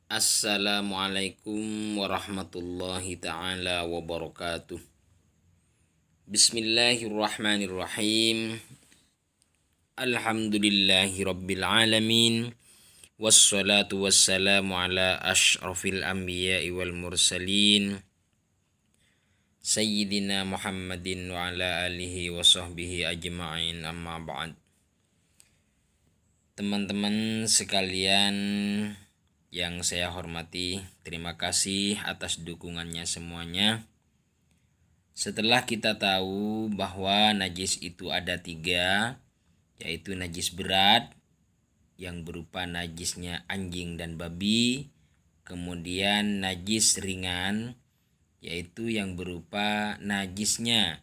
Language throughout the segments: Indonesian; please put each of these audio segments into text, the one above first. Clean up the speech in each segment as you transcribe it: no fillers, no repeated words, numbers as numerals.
Assalamualaikum warahmatullahi ta'ala wabarakatuh. Bismillahirrahmanirrahim. Alhamdulillahi rabbil alamin. Wassalatu wassalamu ala ashrafil anbiya'i wal mursalin. Sayyidina Muhammadin wa ala alihi wa sahbihi ajma'in, amma ba'd. Teman-teman sekalian yang saya hormati, terima kasih atas dukungannya semuanya. Setelah kita tahu bahwa najis itu ada 3, yaitu najis berat yang berupa najisnya anjing dan babi, kemudian najis ringan yaitu yang berupa najisnya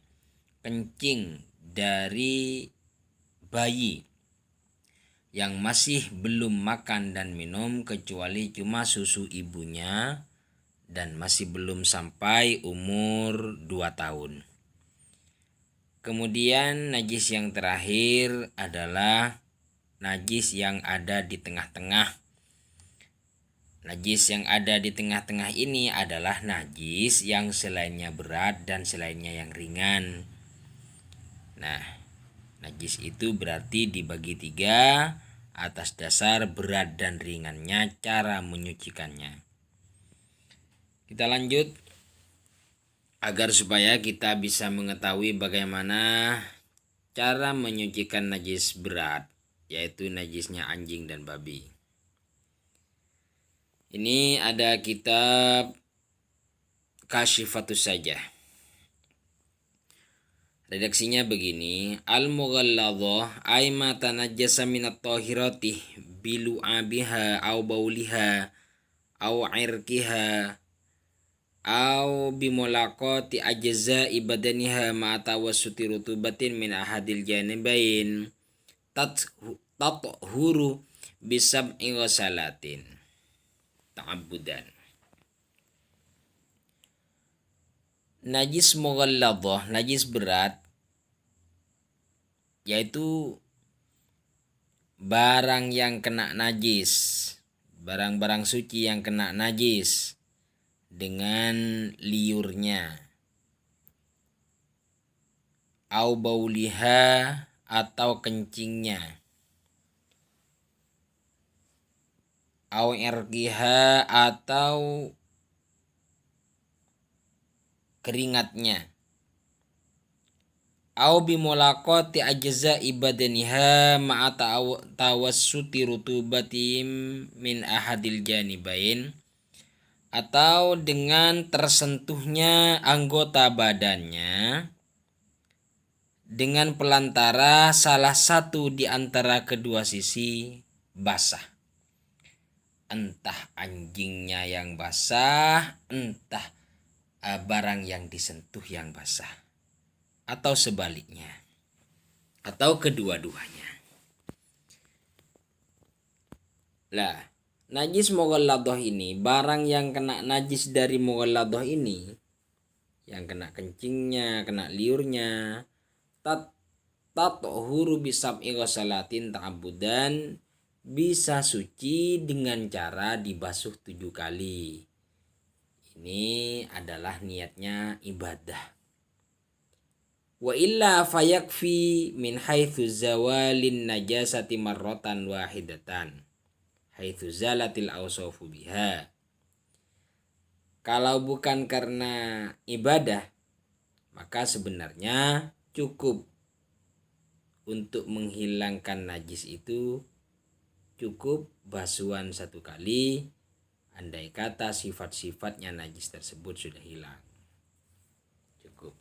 kencing dari bayi yang masih belum makan dan minum kecuali cuma susu ibunya dan masih belum sampai umur 2 tahun. Kemudian najis yang terakhir adalah najis yang ada di tengah-tengah. Najis yang ada di tengah-tengah ini adalah najis yang selainnya berat dan selainnya yang ringan. Nah, najis itu berarti dibagi 3 atas dasar berat dan ringannya cara menyucikannya. Kita lanjut agar supaya kita bisa mengetahui bagaimana cara menyucikan najis berat, yaitu najisnya anjing dan babi. Ini ada kitab Kasyifatus Sajah. Redaksinya begini: Al-mughalladhah ay ma tanajjasa minat tahirati bilu'abiha aw bauliha aw irkiha aw bimulaqati ajza'i badaniha ma tawassuti rutubatin min ahadil janibain tathuru bisab'i ghasalatin ta'abbudan. Najis mughalladhah, najis berat, yaitu barang yang kena najis, barang-barang suci yang kena najis dengan liurnya, au bauliha atau kencingnya, au irqiha atau keringatnya, au bimulaqati ajza'i badaniha ma'a tawassuti rutubatim min ahadil janibain, atau dengan tersentuhnya anggota badannya dengan pelantara salah satu di antara kedua sisi basah. Entah anjingnya yang basah, entah barang yang disentuh yang basah, atau sebaliknya, atau kedua-duanya. Lah, najis mughalladhah ini, barang yang kena najis dari mughalladhah ini, yang kena kencingnya, kena liurnya, tathuru bisab'i ghasalatin ta'abbudan, bisa suci dengan cara dibasuh 7 kali. Ini adalah niatnya ibadah. Wa illa fayakfi min haitsu zawalin najasati marratan wahidatan haitsu zalatil awsafu biha. Kalau bukan karena ibadah, maka sebenarnya cukup untuk menghilangkan najis itu cukup basuhan 1 kali, andai kata sifat-sifatnya najis tersebut sudah hilang. Cukup.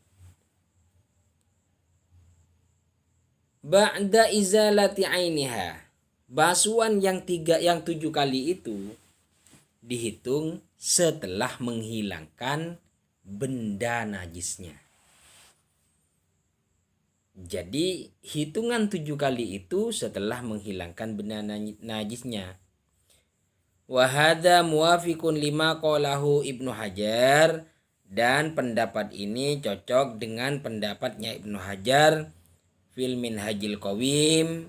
Ba'da izalati ainiha, basuhan yang 7 kali itu dihitung setelah menghilangkan benda najisnya. Jadi hitungan 7 kali itu setelah menghilangkan benda najisnya. Wa hadza muwafiqun lima qalahu Ibnu Hajar, dan pendapat ini cocok dengan pendapatnya Ibnu Hajar fil Minhajul Qawim,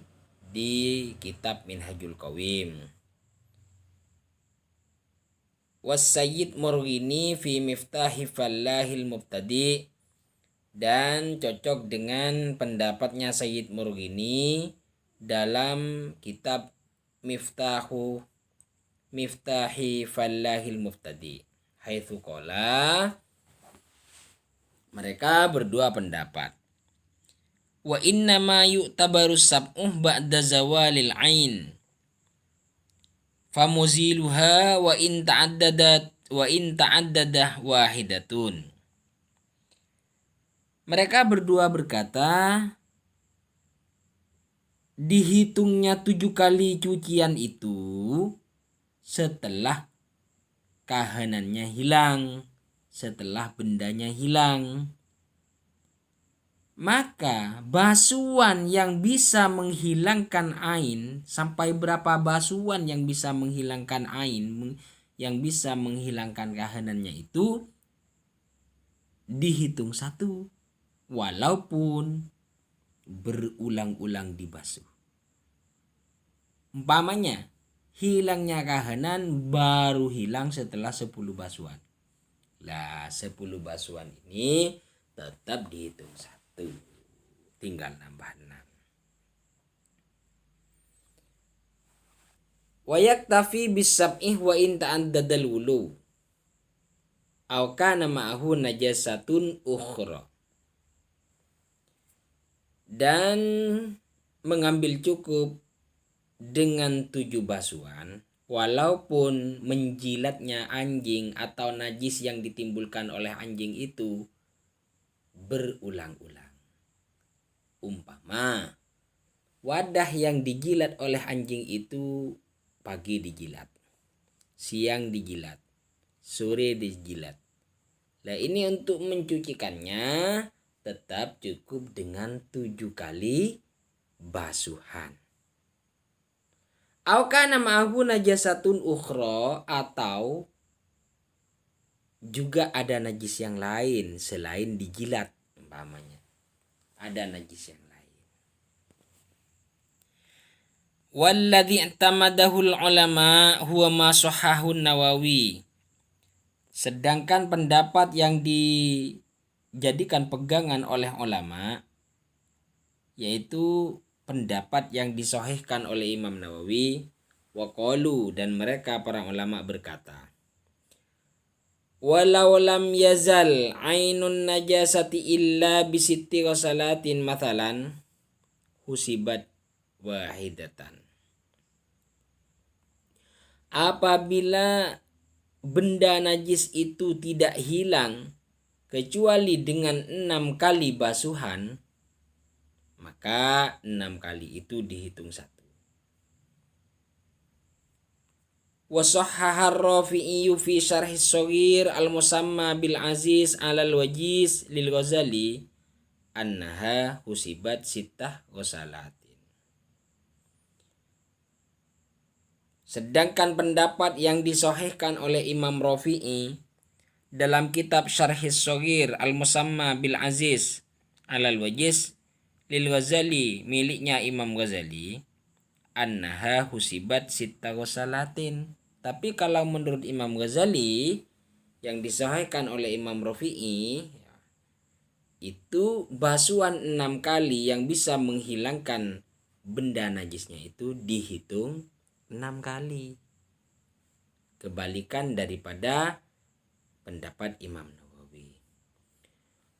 di kitab Minhajul Qawim. Wasayyid Murghini fi Miftahi Fallahil Mubtadi, dan cocok dengan pendapatnya Sayyid Murghini dalam kitab Miftahi Fallahil Mubtadi. Haitsu qala, mereka berdua pendapat. Wa inna ma yu'tabaru sab'uh ba'da zawalil ain famuziluha wa in ta'addadah wahidatun. Mereka berdua berkata, dihitungnya 7 kali cucian itu setelah kahanannya hilang, setelah bendanya hilang. Maka basuhan yang bisa menghilangkan ain, sampai berapa basuhan yang bisa menghilangkan ain, yang bisa menghilangkan kahanannya itu dihitung 1, walaupun berulang-ulang dibasuh. Umpamanya hilangnya kahanan baru hilang setelah 10 basuhan. Lah 10 basuhan ini tetap dihitung 1. Tinggal nambah 6. Wa yaktafi bisab'ih wa in ta'addadal wulu aw kana ma'ahu najasatun ukhra. Dan mengambil cukup dengan 7 basuhan walaupun menjilatnya anjing atau najis yang ditimbulkan oleh anjing itu berulang-ulang. Umpama wadah yang dijilat oleh anjing itu pagi dijilat, siang dijilat, sore dijilat. Nah ini untuk mencucikannya tetap cukup dengan 7 kali basuhan. Au kana ma'ahu najasatun ukhra, atau juga ada najis yang lain selain dijilat, umpamanya ada najis yang lain. Walladhi i'tamadahul ulama huwa ma sahahun Nawawi. Sedangkan pendapat yang dijadikan pegangan oleh ulama yaitu pendapat yang disahihkan oleh Imam Nawawi. Waqalu, dan mereka para ulama berkata, walau lam yazal ainun najasati illa bisitti ghusalatin mathalan husibat wahidatan. Apabila benda najis itu tidak hilang kecuali dengan 6 kali basuhan, maka 6 kali itu dihitung 1. Wasahhahar Rafi'i fi syarh as-shaghir al-musamma bil aziz alal wajiz lil Ghazali annaha husibat sittah ghusalatin. Sedangkan pendapat yang disahihkan oleh Imam Rafi'i dalam kitab Syarh as-Shaghir al-musamma bil aziz alal wajiz lil Ghazali, miliknya Imam Ghazali, annaha husibat sittah ghusalatin. Tapi kalau menurut Imam Ghazali yang disahihkan oleh Imam Rafi'i, itu basuhan 6 kali yang bisa menghilangkan benda najisnya itu dihitung 6 kali. Kebalikan daripada pendapat Imam Nawawi.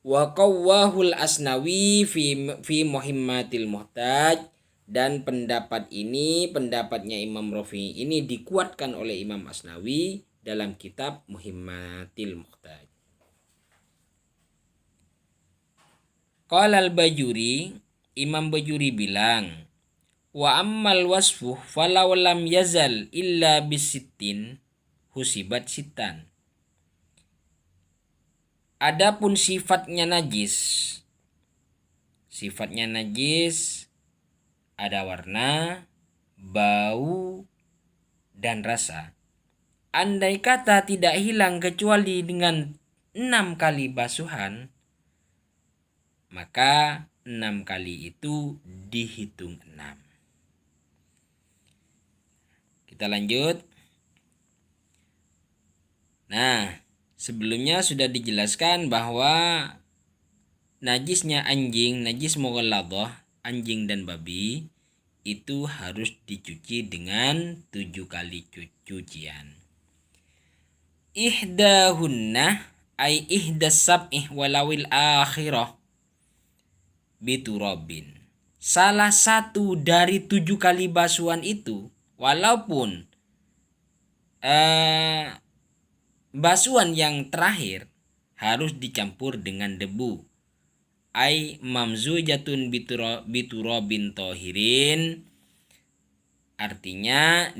Wa qawwahul Asnawi fi Muhimmatil Muhtaj, dan pendapat ini, pendapatnya Imam Rafi'i ini dikuatkan oleh Imam Asnawi dalam kitab Muhimmatil Muhtaj. Qala al-Bajuri, Imam Bajuri bilang, wa ammal wasfuh falau lam yazal illa bisittin husibat sitan. Adapun sifatnya najis ada warna, bau, dan rasa. Andai kata tidak hilang kecuali dengan 6 kali basuhan, maka 6 kali itu dihitung 6. Kita lanjut. Nah, sebelumnya sudah dijelaskan bahwa najisnya anjing, najis mughalladhah, anjing dan babi itu harus dicuci dengan 7 kali cucian. Ihdahunna ay ihdas sab'ih walawil akhirah biturabin. Salah satu dari 7 kali basuhan itu, walaupun basuhan yang terakhir harus dicampur dengan debu. Ai mamzujatun biturabin tohirin, artinya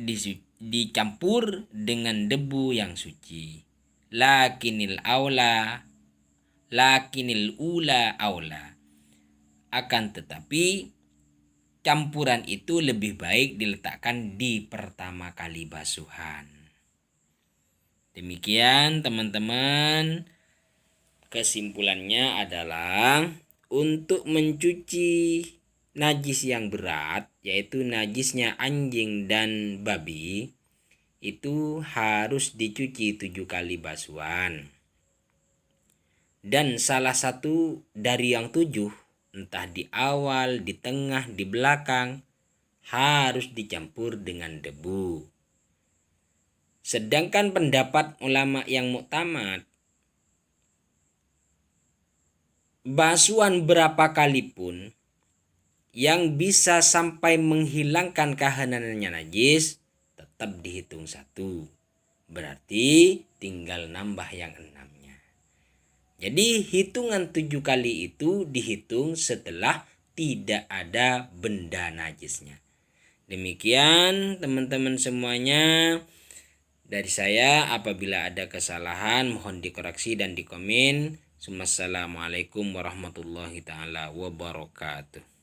dicampur dengan debu yang suci. Lakinil ula aula. Akan tetapi campuran itu lebih baik diletakkan di pertama kali basuhan. Demikian teman-teman, kesimpulannya adalah untuk mencuci najis yang berat, yaitu najisnya anjing dan babi, itu harus dicuci 7 kali basuhan. Dan salah satu dari yang 7, entah di awal, di tengah, di belakang, harus dicampur dengan debu. Sedangkan pendapat ulama yang muktamad, basuhan berapa kali pun yang bisa sampai menghilangkan kehanannya najis tetap dihitung 1. Berarti tinggal nambah yang 6-nya. Jadi hitungan 7 kali itu dihitung setelah tidak ada benda najisnya. Demikian teman-teman semuanya. Dari saya, apabila ada kesalahan mohon dikoreksi dan dikomen. Assalamualaikum warahmatullahi taala wabarakatuh.